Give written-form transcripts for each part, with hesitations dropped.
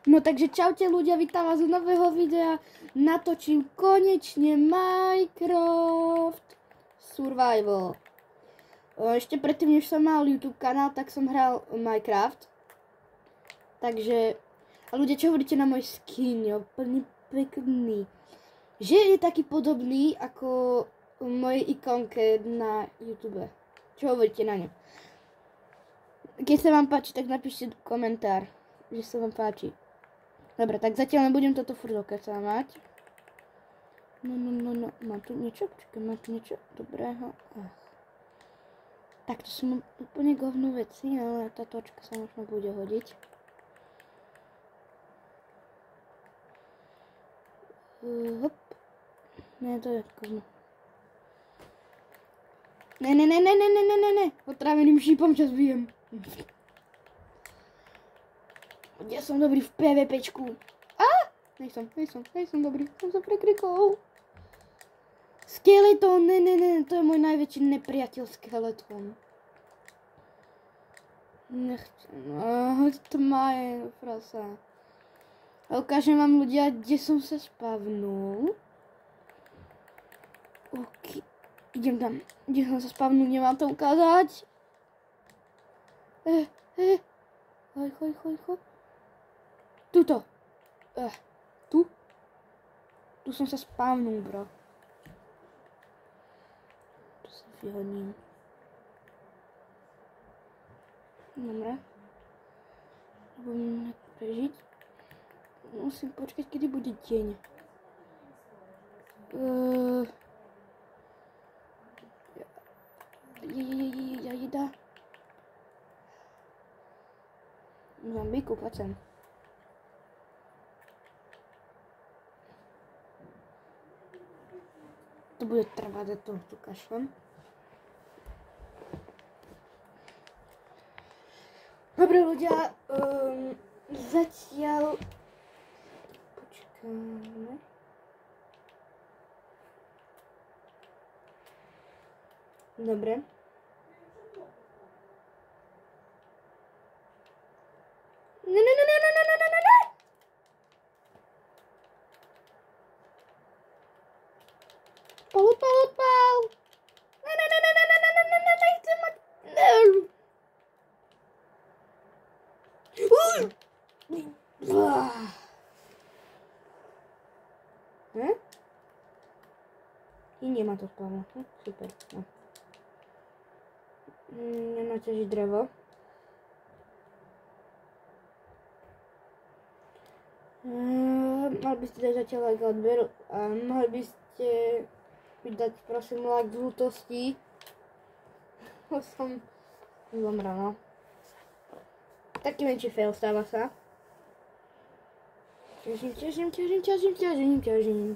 No takže čaute ľudia, vítam vás z nového videa. Natočím konečne Minecraft Survival. Ešte predtým, než som mal YouTube kanál, tak som hral Minecraft. Takže, a ľudia, čo hovoríte na môj skin? Je úplne pekný. Že je taký podobný ako mojej ikonke na YouTube. Čo hovoríte na ňu? Keď sa vám páči, tak napíšte komentár, že sa vám páči. Dobre, tak zatiaľ nebudem toto furt okecávať. No. Mám tu niečo? Počkaj, mám tu niečo dobrého? Tak to sú úplne govno veci, ale tá točka sa možno bude hodiť. Hop. Ne, to je govno. Ne. Otráveným šípom čas bijem. Ja som dobrý v PvPčku. Nejsom dobrý. Som sa prekrikol. Skeleton, ne. To je môj najväčší nepriateľ skeleton. Tma je frasa. A ukážem vám ľudia, kde som sa spavnul. OK. Idem tam. Kde som sa spavnul, nemám to ukázať. Choj. Tuto. Tu som sa spavnul, bro. Tu sa vyhodím. Dobre. Budem prežiť. Musím počkať, kedy bude deň. Jeda. Zombíku, poď sem. To bude trvať, to tu kašlem. Dobre ľudia, zatiaľ... Počkáme. Dobre. Ne. Odpal. Ne, nechcem mať. I nemá to spávno. Super. No. Nemáte žiť drevo. Mali by ste dať zatiaľ like a odber a mohli by ste dať prosím like v ľútosti. Som zomrel, no. Taký menší fail stáva sa. Ťažím.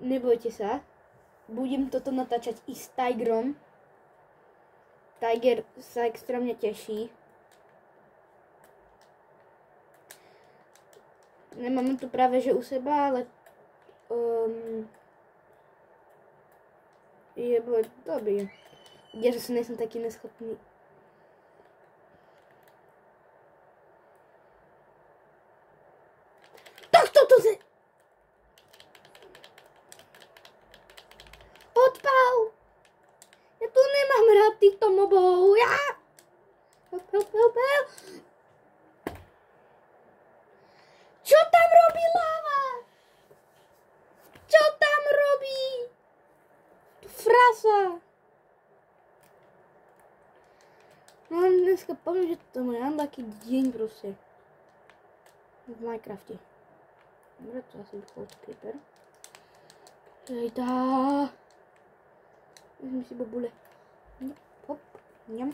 Nebojte sa. Budem toto natáčať i s Tigerom. Tiger sa extrémne teší. Nemám tu práve že u seba, ale je dobrý. Ja, že som taký neschopný. Tak toto se... Odpal! Ja tu nemám rád týchto mobov. Help. Čo tam robí láva? Čo tam robí? Frasa. No dneska poviem, že to je môj unlucky deň proste. V Minecrafte. Dobre, to asi vychol creeper. Jejda. Vezmi si bobule. Hop. Ňam.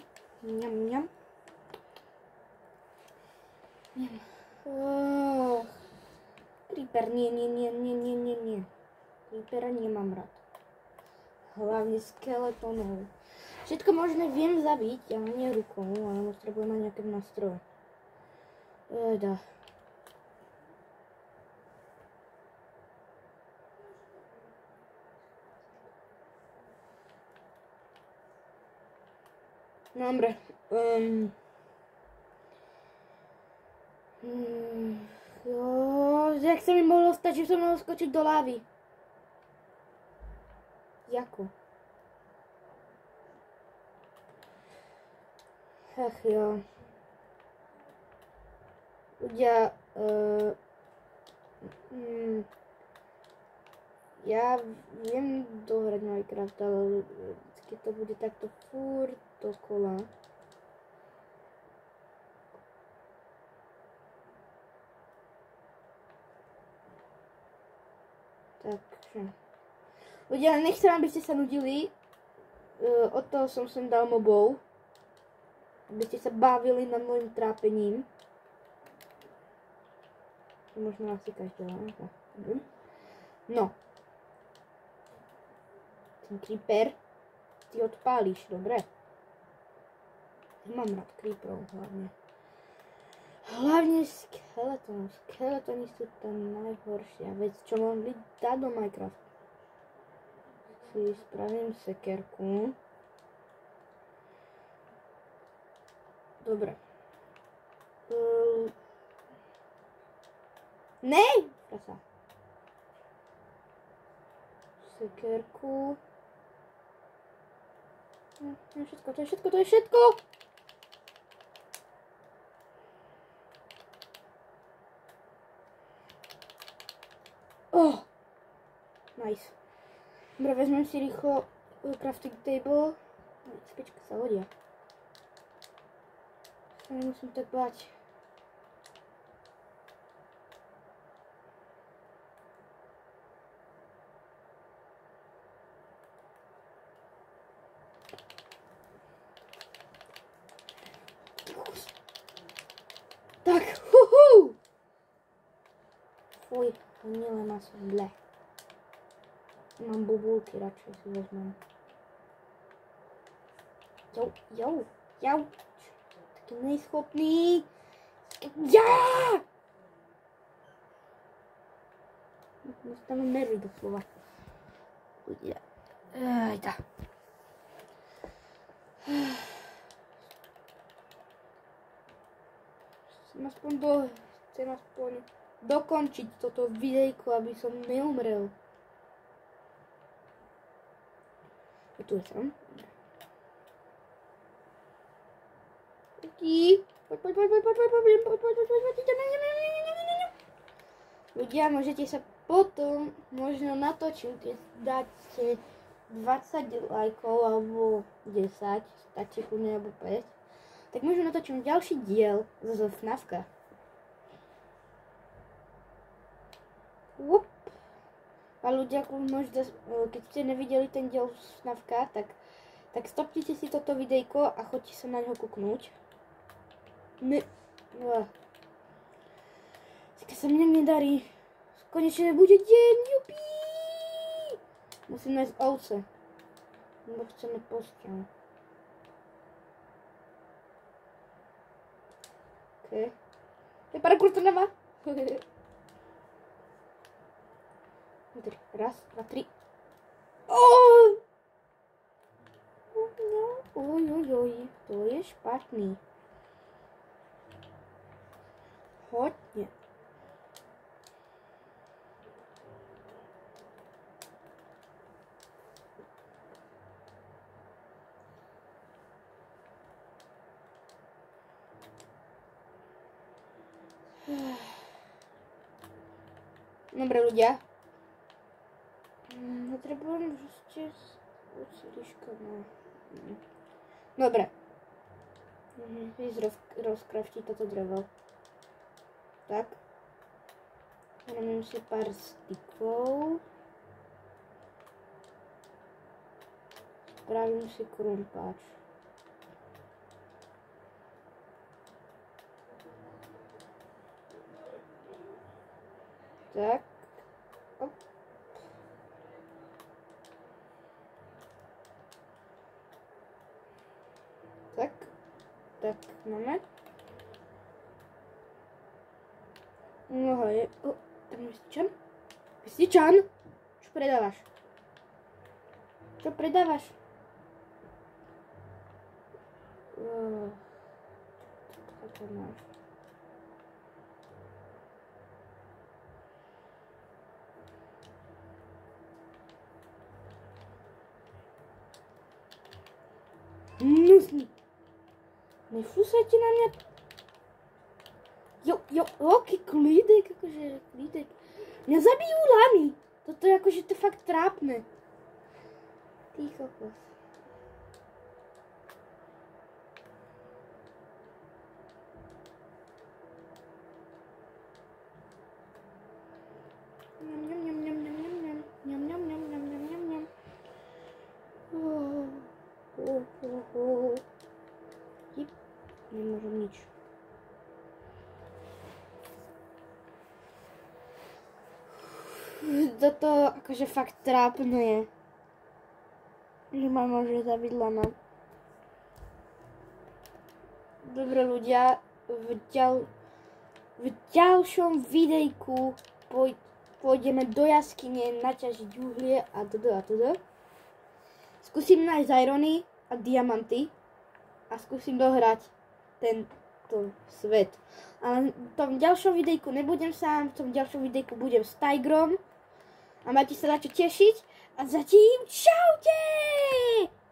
Creeper, nie. Creepera nemám rád. Hlavne skeletonov. Všetko možné viem zabiť, ale nie rukou, ale potrebujem mať nejaké nástroje. Jejda. Dobre. Jo, jak sa mi mohlo stať, že som mohol skočiť do lávy? Jako? Ach jo. Ľudia, ja viem dohrať Minecraft, ale keď to bude takto furt dokola. Takže. Ľudia, nechcem, aby ste sa nudili. Od toho som sem dal mobov. Aby ste sa bavili nad môjim trápením. Možno asi každý len. No. Ten creeper. Ty odpálíš, dobre? Nemám rád creeperov hlavne. Hlavne skeleton. Skeletoni sú tam najhoršia vec, čo mohli dať do Minecraftu. Si spravím sekerku. Dobre. Nej! Prasa. Sekerku. To je všetko, to je všetko, to je všetko! Oh! Nice. Dobre, vezmem si rýchlo crafting table. Spiečka sa hodia. Sa nemusím tak báť. Tak, huhu! Fuj, to milé maso, ble. Mám bubulky, radšej si vezmem. Jau. Taký neschopný. Ja! Dostanú nervy doslova. Ja. Ajda. Chcem aspoň dokončiť toto videjko, aby som neumrel. Tu som. Ľudia, môžete sa potom možno natočím, keď dáte 20 lajkov alebo 10, stačí kľudne alebo 5, tak možno natočím ďalší diel zo FNAFka. A ľudia, keď ste nevideli ten diel FNAFka, tak stopnite si toto videjko a choďte sa na ňo kúknúť. Keď sa mne nedarí, konečne bude deň, jupí! Musím nájsť ovce, lebo chceme posteľ. OK. Je parkour to nemá. Raz, dva, tri. Oj, to je špatný. Hodne. Dobre ľudia. Potrebujem ešte oceliška. Dobre. Ísť rozkraftiť toto drevo. Tak. Robím si pár stykov. Spravím si krumpáč. Tak. Op. Tak, máme. No je. Tam je Stičan. Stičan! Čo predávaš? Čo predávaš? To máš. hnusný. Nefusajte na mňa. Jo, okej, klídek, akože, klídek. Mňa zabijú lamy. Toto je akože, to je fakt trápne. Ty kokos. Nemôžem nič. Toto akože fakt trápne je. Že ma môže zabiť lama. Dobre ľudia, v ďalšom videjku pôjdeme do jaskyne naťažiť uhlie a teda. Skúsim nájsť irony a diamanty a skúsim dohrať tento svet. Ale v tom ďalšom videjku nebudem sám, v tom ďalšom videjku budem s Tigrom a máte sa na čo tešiť a zatím čaute!